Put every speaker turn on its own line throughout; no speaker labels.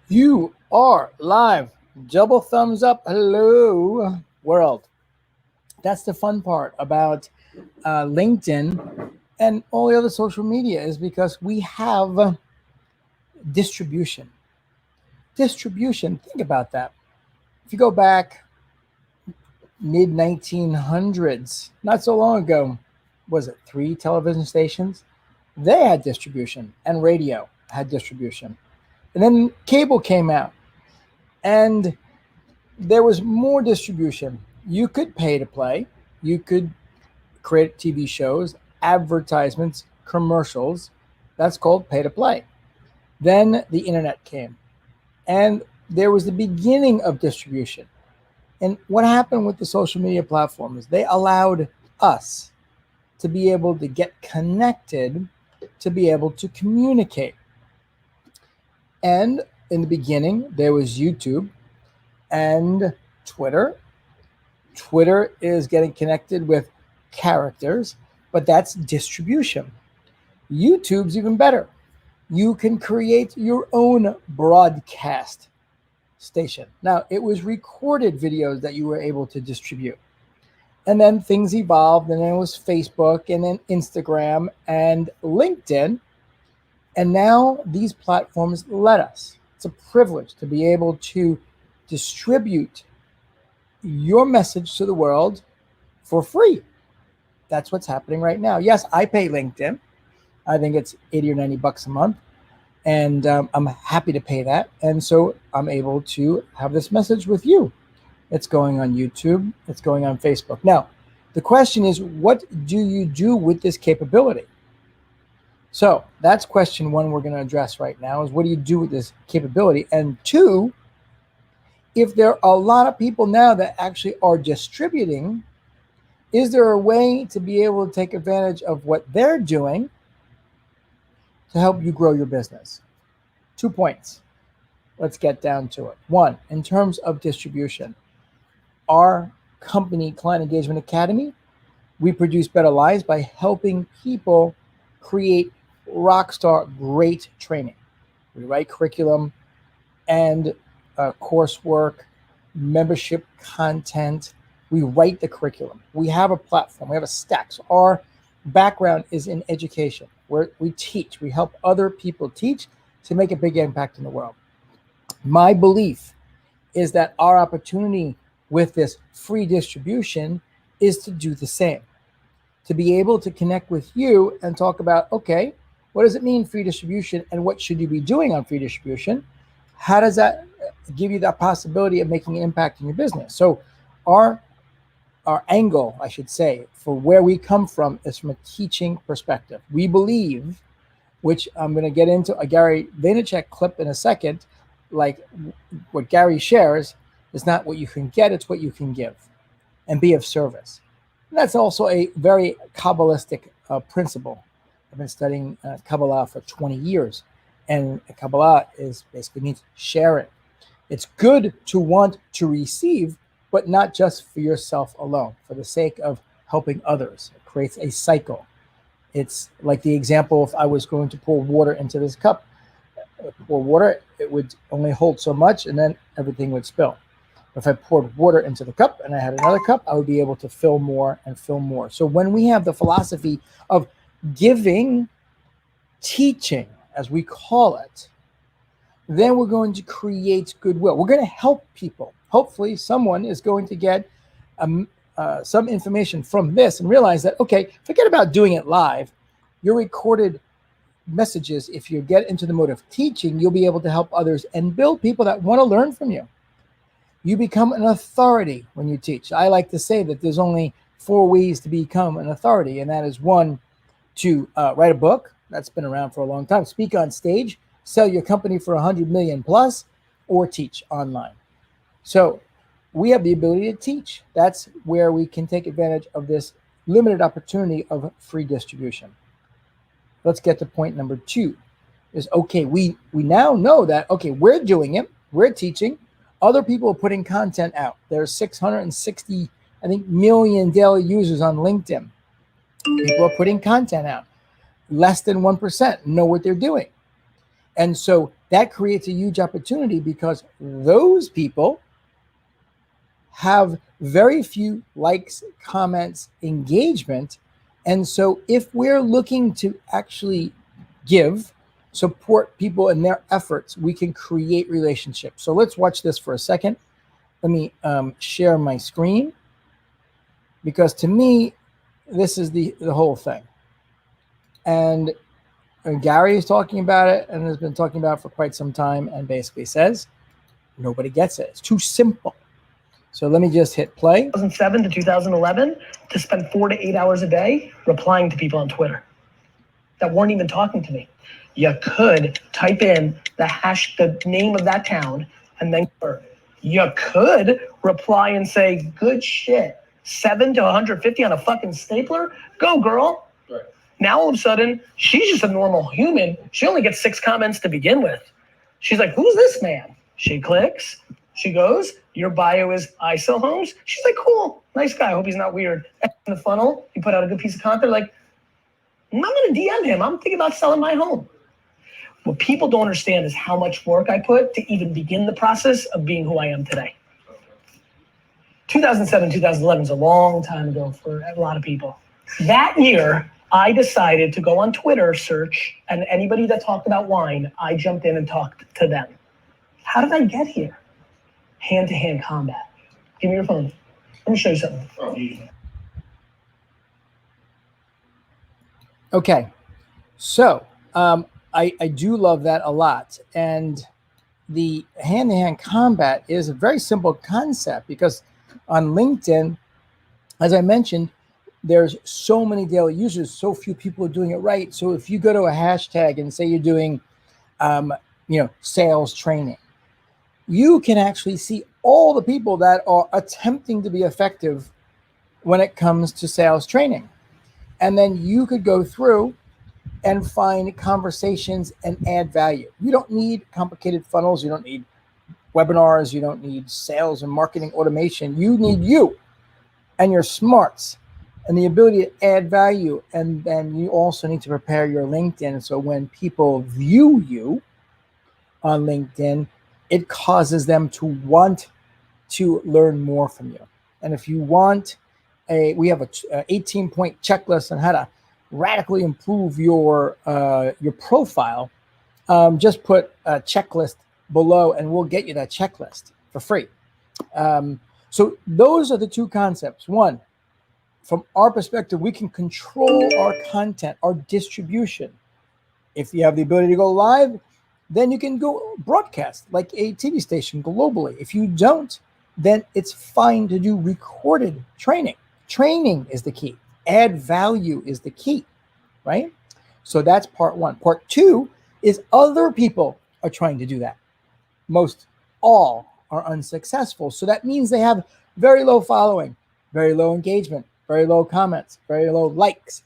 You are live. Double thumbs up. Hello, world. That's the fun part about LinkedIn and all the other social media is because we have distribution. Distribution. Think about that. If you go back mid 1900s, not so long ago, was it three television stations? They had distribution, and radio had distribution. And then cable came out, and there was more distribution. You could pay to play, you could create TV shows, advertisements, commercials. That's called pay to play. Then the internet came, and there was the beginning of distribution. And what happened with the social media platforms? They allowed us to be able to get connected, to be able to communicate. And in the beginning, there was YouTube and Twitter. Twitter is getting connected with characters, but that's distribution. YouTube's even better. You can create your own broadcast station. Now, it was recorded videos that you were able to distribute. And then things evolved, and then it was Facebook, and then Instagram, and LinkedIn. And now these platforms let us. It's a privilege to be able to distribute your message to the world for free. That's what's happening right now. Yes, I pay LinkedIn. I think it's 80 or 90 bucks a month. And I'm happy to pay that. And so I'm able to have this message with you. It's going on YouTube. It's going on Facebook. Now, the question is, what do you do with this capability? So that's question one we're going to address right now is what do you do with this capability? And two, if there are a lot of people now that actually are distributing, is there a way to be able to take advantage of what they're doing to help you grow your business? 2 points. Let's get down to it. One, in terms of distribution, our company, Client Engagement Academy, we produce better lives by helping people create rockstar great training. We write curriculum and coursework, membership content. We write the curriculum. We have a platform. We have a stack. So our background is in education, where we teach. We help other people teach to make a big impact in the world. My belief is that our opportunity with this free distribution is to do the same, to be able to connect with you and talk about, okay, what does it mean free distribution and what should you be doing on free distribution? How does that give you that possibility of making an impact in your business? So our angle, I should say, for where we come from is from a teaching perspective. We believe, which I'm going to get into a Gary Vaynerchuk clip in a second, like what Gary shares is not what you can get, it's what you can give and be of service. And that's also a very Kabbalistic principle. I've been studying Kabbalah for 20 years, and Kabbalah is basically means sharing. It's good to want to receive, but not just for yourself alone, for the sake of helping others. It creates a cycle. It's like the example, if I was going to pour water into this cup, pour water, it would only hold so much and then everything would spill. If I poured water into the cup and I had another cup, I would be able to fill more and fill more. So when we have the philosophy of giving, teaching, as we call it, then we're going to create goodwill. We're going to help people. Hopefully someone is going to get some information from this and realize that, okay, forget about doing it live. Your recorded messages, if you get into the mode of teaching, you'll be able to help others and build people that want to learn from you. You become an authority when you teach. I like to say that there's only 4 ways to become an authority, and that is one, to write a book. That's been around for a long time. Speak on stage, sell your company for 100 million plus, or teach online. So we have the ability to teach. That's where we can take advantage of this limited opportunity of free distribution. Let's get to point number 2 is, okay, we now know that, okay, we're doing it. We're teaching. Other people are putting content out. There's 660, I think, million daily users on LinkedIn. People are putting content out. Less than 1% know what they're doing. And so that creates a huge opportunity because those people have very few likes, comments, engagement. And so if we're looking to actually support people in their efforts, we can create relationships. So let's watch this for a second. Let me share my screen, because to me, this is the whole thing. And Gary is talking about it and has been talking about it for quite some time, and basically says, nobody gets it. It's too simple. So let me just hit play.
2007 to 2011 to spend 4 to 8 hours a day replying to people on Twitter that weren't even talking to me. You could type in the name of that town, and then you could reply and say, good shit, 7 to 150 on a fucking stapler. Go, girl. Right. Now all of a sudden, she's just a normal human. She only gets 6 comments to begin with. She's like, who's this man? She clicks. She goes, your bio is I sell homes. She's like, cool, nice guy. I hope he's not weird. In the funnel, you put out a good piece of content, like, I'm gonna DM him. I'm thinking about selling my home. What people don't understand is how much work I put to even begin the process of being who I am today. 2007, 2011 is a long time ago for a lot of people. That year, I decided to go on Twitter search, and anybody that talked about wine, I jumped in and talked to them. How did I get here? Hand-to-hand combat. Give me your phone. Let me show you something.
Okay, so I do love that a lot. And the hand-to-hand combat is a very simple concept, because on LinkedIn, as I mentioned, there's so many daily users, so few people are doing it right. So if you go to a hashtag and say you're doing, sales training, you can actually see all the people that are attempting to be effective when it comes to sales training. And then you could go through and find conversations and add value. You don't need complicated funnels. You don't need webinars. You don't need sales and marketing automation. You need you and your smarts and the ability to add value. And then you also need to prepare your LinkedIn. So when people view you on LinkedIn, it causes them to want to learn more from you. And if you want we have a 18-point checklist on how to radically improve your profile. Just put a checklist below and we'll get you that checklist for free. So those are the two concepts. One, from our perspective, we can control our content, our distribution. If you have the ability to go live, then you can go broadcast like a TV station globally. If you don't, then it's fine to do recorded training. Training is the key. Add value is the key, right? So that's part one. Part two is other people are trying to do that. Most all are unsuccessful. So that means they have very low following, very low engagement, very low comments, very low likes.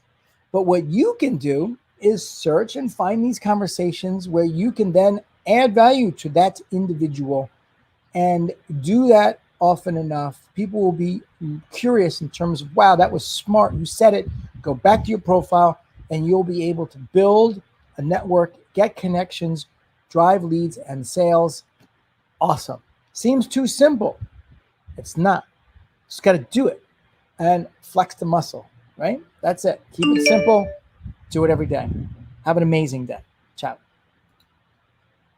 But what you can do is search and find these conversations where you can then add value to that individual, and do that often enough. People will be curious in terms of, wow, that was smart. You said it. Go back to your profile and you'll be able to build a network, get connections, drive leads and sales. Awesome. Seems too simple. It's not. Just got to do it and flex the muscle, right? That's it. Keep it simple. Do it every day. Have an amazing day. Ciao.